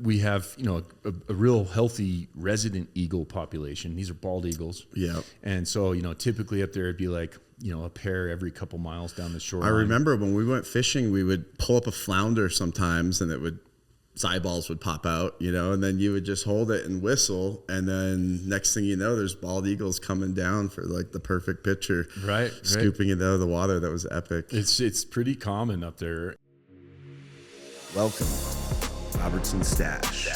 we have, a real healthy resident eagle population. These are bald eagles. Yeah. And so, typically up there it'd be like, a pair every couple miles down the shoreline. I remember when we went fishing, we would pull up a flounder sometimes and eyeballs would pop out, and then you would just hold it and whistle. And then next thing you know, there's bald eagles coming down for like the perfect picture. Right. Scooping it out of the water. That was epic. It's pretty common up there. Welcome, Robertson Stash.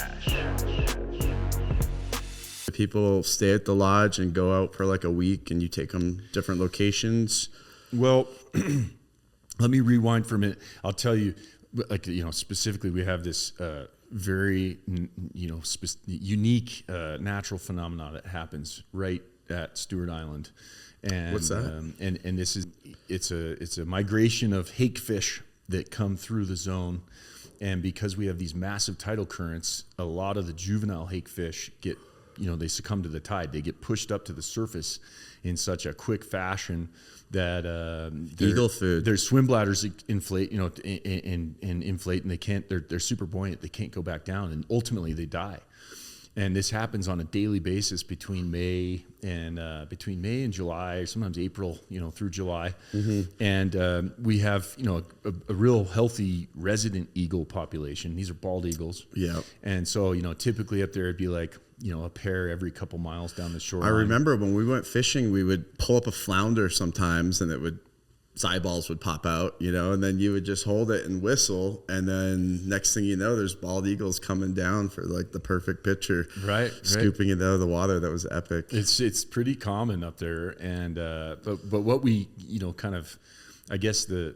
People stay at the lodge and go out for like a week, and you take them different locations. Well, let me rewind for a minute. I'll tell you, specifically, we have this very, unique natural phenomenon that happens right at Stuart Island. And what's that? And this is it's a migration of hake fish that come through the zone. And because we have these massive tidal currents, a lot of the juvenile hake fish get, they succumb to the tide. They get pushed up to the surface in such a quick fashion that eagle food. Their swim bladders inflate, and inflate, and they can't. They're super buoyant. They can't go back down, and ultimately they die. And this happens on a daily basis between May and July, or sometimes April, through July. Mm-hmm. And we have, a real healthy resident eagle population. These are bald eagles. Yeah. And so, typically up there it'd be like, a pair every couple miles down the shoreline. I remember when we went fishing, we would pull up a flounder sometimes, and eyeballs would pop out, and then you would just hold it and whistle, and then next thing you know, there's bald eagles coming down for like the perfect picture. Right. Scooping it out of the water. That was epic. It's pretty common up there, and but what we kind of, I guess the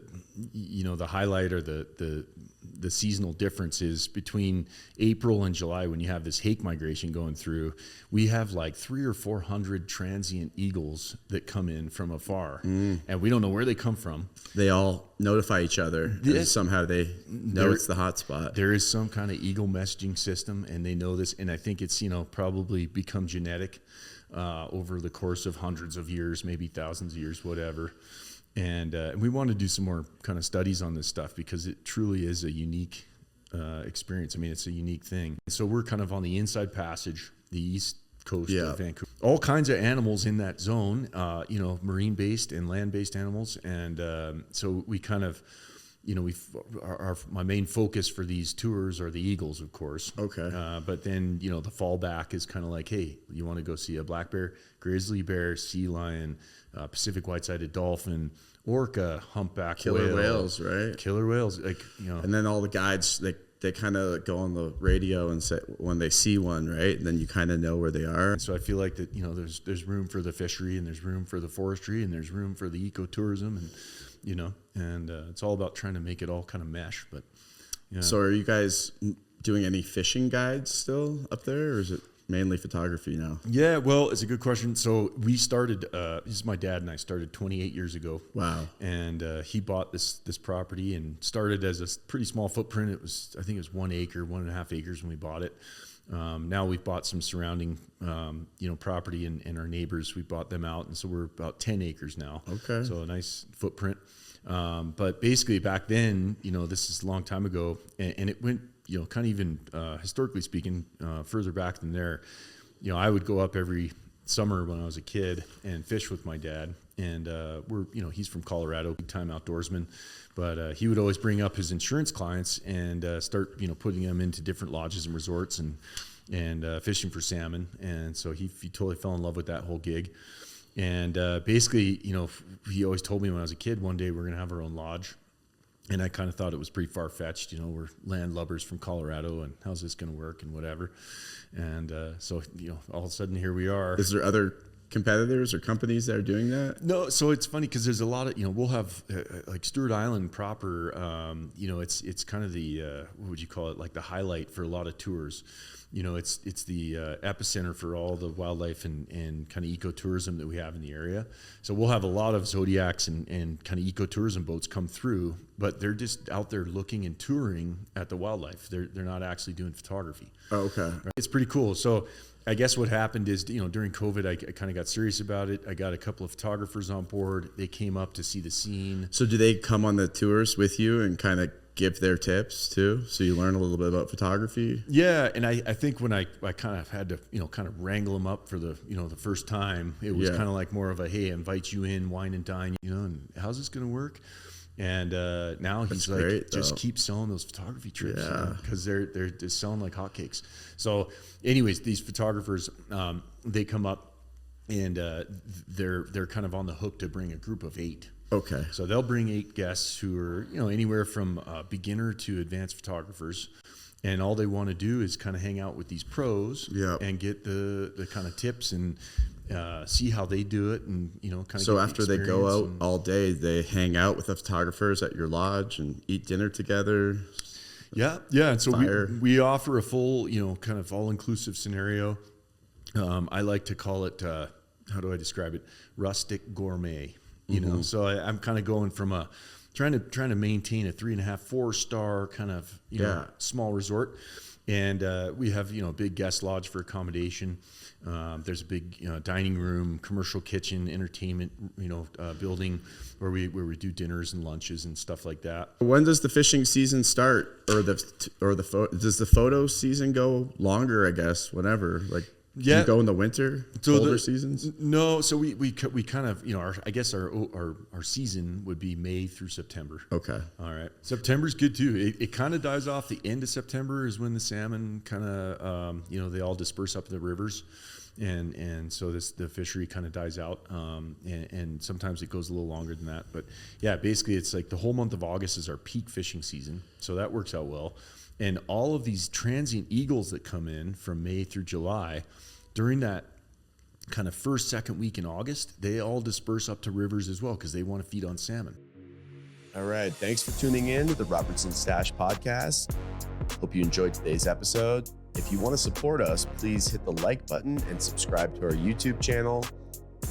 highlight or the seasonal difference is between April and July, when you have this hake migration going through, we have like 300 or 400 transient eagles that come in from afar, and we don't know where they come from. They all notify each other, and somehow they know it's the hot spot. There is some kind of eagle messaging system, and they know this, and I think it's probably become genetic over the course of hundreds of years, maybe thousands of years, whatever. And we want to do some more kind of studies on this stuff because it truly is a unique experience. I mean, it's a unique thing. So we're kind of on the inside passage, the east coast of Vancouver. All kinds of animals in that zone, marine-based and land-based animals. And so we kind of, my main focus for these tours are the eagles, of course. Okay. But then, the fallback is kind of like, hey, you want to go see a black bear, grizzly bear, sea lion, Pacific white-sided dolphin, orca, humpback killer whales, right? Killer whales, And then all the guides, they kind of go on the radio and say when they see one, right? And then you kind of know where they are. So I feel like that, there's room for the fishery, and there's room for the forestry, and there's room for the ecotourism, and it's all about trying to make it all kind of mesh. But So are you guys doing any fishing guides still up there, or is it mainly photography now? Yeah, well, it's a good question. So we started, this is my dad and I started 28 years ago. Wow. And he bought this property and started as a pretty small footprint. I think it was 1 acre, 1.5 acres when we bought it. Now we've bought some surrounding, property, and our neighbors, we bought them out. And so we're about 10 acres now. Okay. So a nice footprint. But basically back then, this is a long time ago, and it went, kind of even historically speaking, further back than there. I would go up every summer when I was a kid and fish with my dad. And he's from Colorado, big time outdoorsman. But he would always bring up his insurance clients and start, putting them into different lodges and resorts and fishing for salmon. And so he totally fell in love with that whole gig. And basically, he always told me when I was a kid, one day we're going to have our own lodge. And I kind of thought it was pretty far-fetched. We're landlubbers from Colorado, and how's this going to work and whatever. And so, all of a sudden here we are. Is there other competitors or companies that are doing that? No, so it's funny because there's a lot of, we'll have like Stuart Island proper, it's kind of the, what would you call it, like the highlight for a lot of tours. It's the epicenter for all the wildlife and kind of ecotourism that we have in the area. So we'll have a lot of Zodiacs and kind of ecotourism boats come through, but they're just out there looking and touring at the wildlife. They're not actually doing photography. Oh, okay. It's pretty cool. So I guess what happened is, during COVID, I kind of got serious about it. I got a couple of photographers on board. They came up to see the scene. So do they come on the tours with you and kind of give their tips too, so you learn a little bit about photography? Yeah, and I think when I kind of had to, kind of wrangle them up for the, the first time, it was kind of like more of a, hey, I invite you in, wine and dine, and how's this going to work? And now he's like, great, just keep selling those photography trips, because they're just selling like hotcakes. So anyways, these photographers, they come up and they're kind of on the hook to bring a group of 8. Okay. So they'll bring 8 guests who are, anywhere from beginner to advanced photographers. And all they want to do is kind of hang out with these pros and get the kind of tips and see how they do it, and kind of. So after they go out all day, they hang out with the photographers at your lodge and eat dinner together. Yeah. And so we offer a full, kind of all-inclusive scenario. I like to call it, how do I describe it? Rustic gourmet. So I'm kind of going from trying to maintain a 3.5, 4-star kind of small resort, and we have a big guest lodge for accommodation. There's a big dining room, commercial kitchen, entertainment building where we do dinners and lunches and stuff like that. When does the fishing season start, or does the photo season go longer? I guess whenever do you go in the winter, colder seasons? No, so we kind of our season would be May through September. Okay, all right. September's good too. It kind of dies off. The end of September is when the salmon kind of they all disperse up the rivers, and so the fishery kind of dies out. And sometimes it goes a little longer than that. But yeah, basically it's like the whole month of August is our peak fishing season, so that works out well. And all of these transient eagles that come in from May through July, during that kind of first, second week in August, they all disperse up to rivers as well because they want to feed on salmon. All right. Thanks for tuning in to the Robertson Stash podcast. Hope you enjoyed today's episode. If you want to support us, please hit the like button and subscribe to our YouTube channel.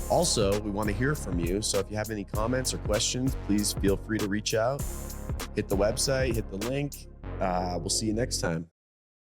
Also, we want to hear from you. So if you have any comments or questions, please feel free to reach out. Hit the website, hit the link. We'll see you next time.